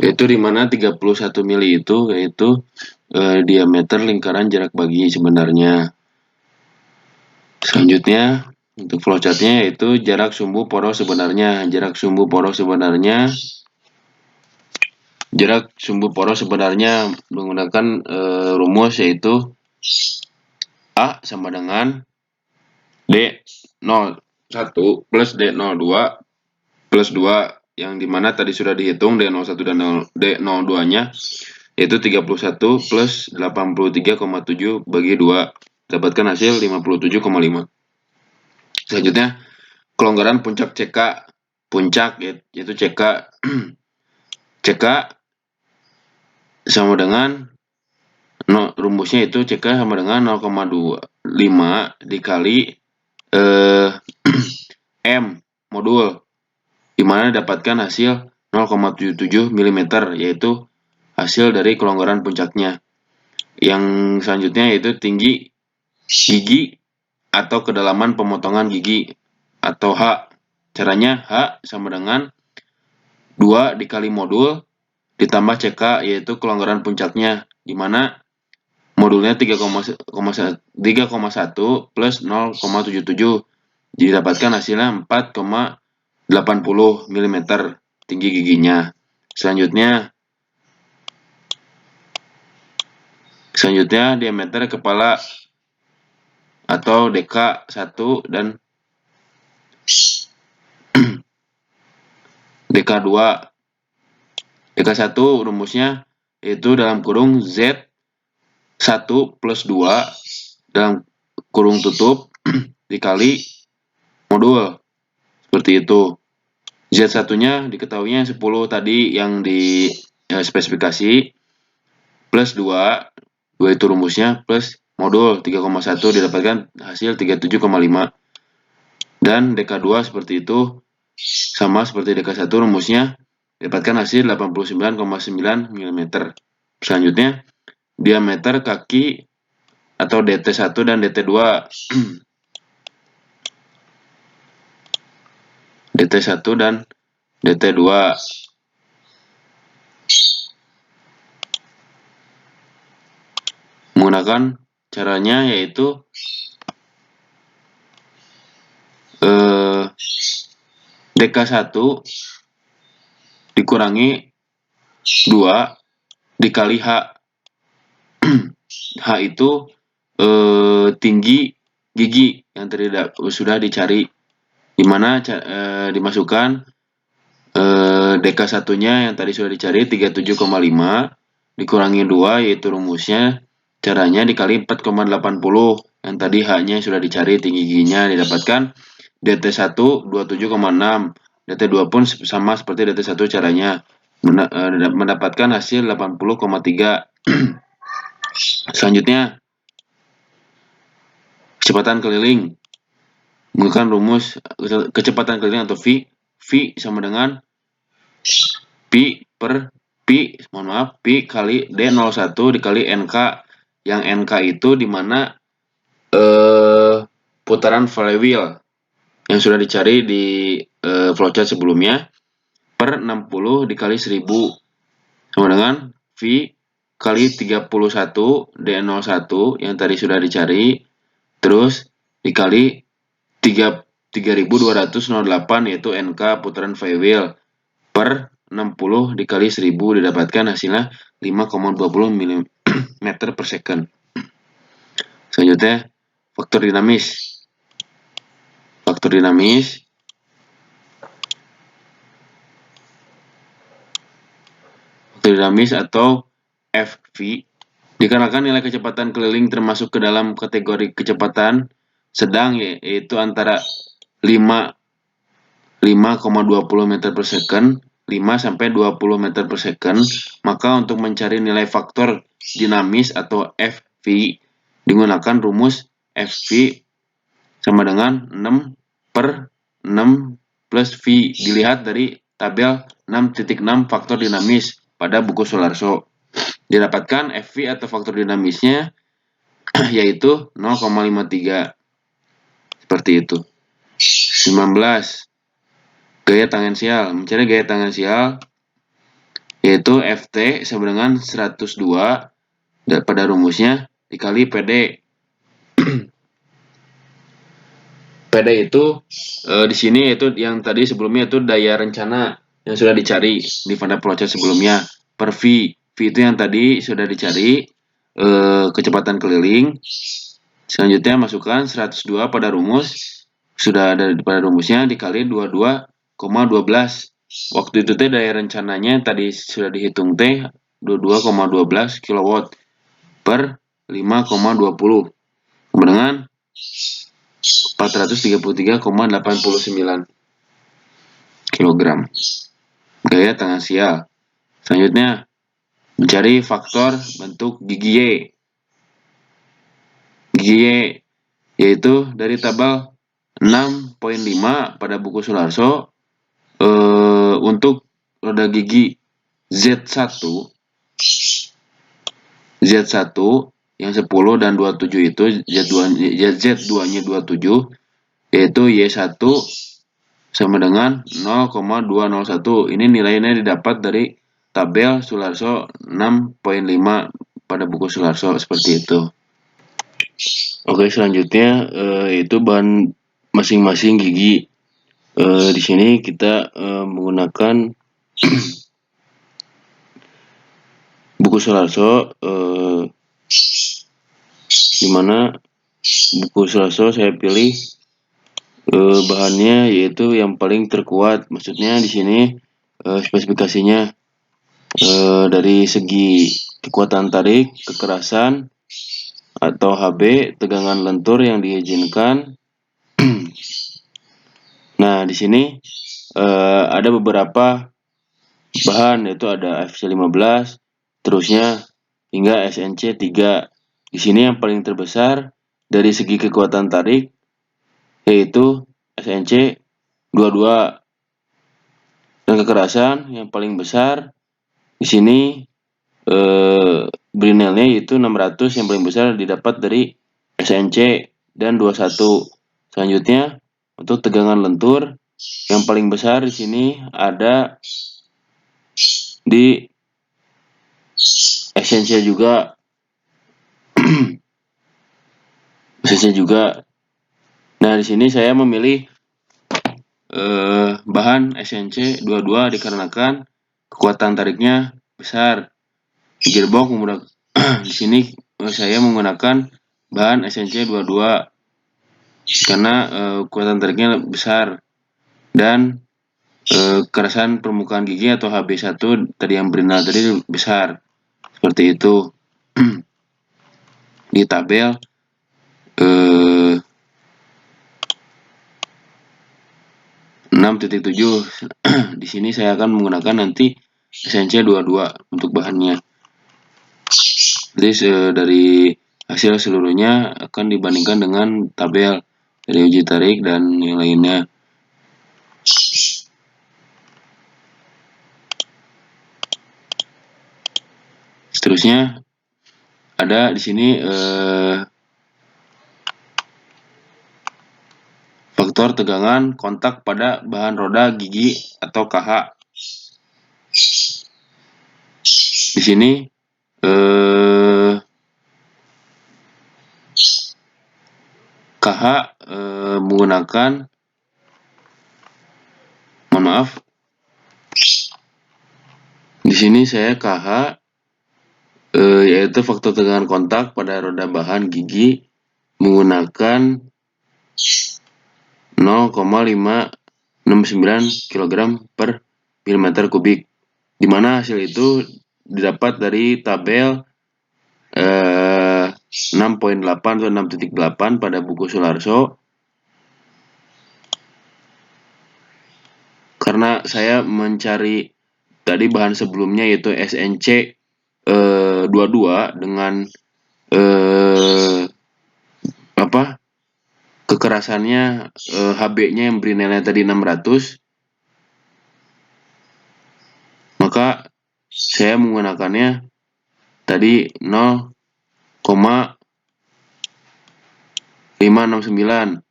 Yaitu di mana 31 mili itu yaitu diameter lingkaran jarak bagi sebenarnya. Selanjutnya untuk flowchartnya yaitu jarak sumbu poros sebenarnya. Jarak sumbu poros sebenarnya menggunakan rumus yaitu A sama dengan D01 plus D02 plus 2 yang dimana tadi sudah dihitung D01 dan D02-nya yaitu 31 plus 83,7 bagi 2 dapatkan hasil 57,5. Selanjutnya kelonggaran puncak CK yaitu CK sama dengan rumusnya itu CK sama dengan 0,25 dikali M modul dimana dapatkan hasil 0,77 mm yaitu hasil dari kelonggaran puncaknya. Yang selanjutnya yaitu tinggi gigi atau kedalaman pemotongan gigi atau H. Caranya H sama dengan 2 dikali modul ditambah CK yaitu kelonggaran puncaknya dimana modulnya 3,1 plus 0,77 didapatkan hasilnya 4,80 mm tinggi giginya. Selanjutnya diameter kepala atau DK1 dan DK2. DK1 rumusnya yaitu dalam kurung Z1 plus 2 dalam kurung tutup dikali modul. Seperti itu. Z1-nya diketahuinya 10 tadi yang di spesifikasi plus 2 itu rumusnya plus modul 3,1 didapatkan hasil 37,5. Dan DK2 seperti itu sama seperti DK1 rumusnya dapatkan hasil 89,9 mm. Selanjutnya diameter kaki atau DT1 dan DT2. DT1 dan DT2 menggunakan caranya yaitu DK1 dikurangi 2 dikali H. H itu tinggi gigi yang tadi sudah dicari, dimana dimasukkan DK1-nya yang tadi sudah dicari 37,5 dikurangi 2 yaitu rumusnya caranya dikali 4,80 yang tadi H-nya sudah dicari tinggi giginya didapatkan DT1 27,6. DT2 pun sama seperti DT1 caranya mendapatkan hasil 80,3. Selanjutnya kecepatan keliling menggunakan rumus kecepatan keliling atau V. V sama dengan Pi kali D01 dikali NK, yang NK itu dimana putaran flywheel yang sudah dicari di flowchart sebelumnya per 60 dikali 1000 sama dengan V kali 31 D01 yang tadi sudah dicari terus dikali 3208 yaitu NK putaran flywheel per 60 dikali 1000 didapatkan hasilnya 5,20 mm per second. Selanjutnya faktor dinamis. Faktor dinamis atau FV dikarenakan nilai kecepatan keliling termasuk ke dalam kategori kecepatan sedang yaitu antara 5,20 meter per second 5 sampai 20 meter per second, maka untuk mencari nilai faktor dinamis atau FV digunakan rumus FV sama dengan 6 per 6 plus V. Dilihat dari tabel 6.6 faktor dinamis pada buku Solarso. Didapatkan FV atau faktor dinamisnya yaitu 0,53. Seperti itu. 19. Gaya tangensial. Mencari gaya tangensial yaitu FT sama dengan 102 pada rumusnya dikali PD. PD itu di sini itu yang tadi sebelumnya itu daya rencana yang sudah dicari di pada flowchart sebelumnya per V. V itu yang tadi sudah dicari kecepatan keliling. Selanjutnya masukkan 102 pada rumus, sudah ada pada rumusnya dikali 22,12. Waktu itu teh daya rencananya tadi sudah dihitung teh 22,12 kW per 5,20 sama dengan 433,89 kg. Gaya tengensial. Selanjutnya mencari faktor bentuk gigi Y. Gigi Y yaitu dari tabel 6.5 pada buku Sularso untuk roda gigi Z1 yang 10 dan 27 itu Z2-nya 27 yaitu Y1 sama dengan 0,201. Ini nilainya didapat dari tabel Sularso 6.5 pada buku Sularso seperti itu. Oke, selanjutnya itu bahan masing-masing gigi. Di sini kita menggunakan buku Sularso, di mana buku Sularso saya pilih bahannya yaitu yang paling terkuat. Maksudnya di sini spesifikasinya dari segi kekuatan tarik, kekerasan atau HB, tegangan lentur yang diizinkan. Nah, di sini ada beberapa bahan, yaitu ada FC15, terusnya hingga SNC3. Di sini yang paling terbesar dari segi kekuatan tarik yaitu SNC22, dan kekerasan yang paling besar di sini Brinelnya yaitu 600, yang paling besar didapat dari SNC dan 21. Selanjutnya untuk tegangan lentur yang paling besar di sini ada di SNC juga. SNC juga. Nah, di sini saya memilih bahan SNC 22 dikarenakan kekuatan tariknya besar. Gearbox di sini saya menggunakan bahan SNC 22 karena kekuatan tariknya besar dan kekerasan permukaan gigi atau HB1 tadi yang Brinel tadi besar. Seperti itu. Di tabel 6.7 di sini saya akan menggunakan nanti SNC 22 untuk bahannya. Jadi dari hasil seluruhnya akan dibandingkan dengan tabel dari uji tarik dan yang lainnya. Seterusnya ada di sini faktor tegangan kontak pada bahan roda gigi atau KH. Di sini KH menggunakan, mohon maaf, di sini saya KH yaitu faktor tegangan kontak pada roda bahan gigi menggunakan 0,569 kg per mm kubik, di mana hasil itu didapat dari tabel 6.8 atau 6.8 pada buku Sularso. Karena saya mencari tadi bahan sebelumnya yaitu SNC 22 dengan kekerasannya HB-nya yang Brinelnya tadi 600, maka saya menggunakannya tadi 0,569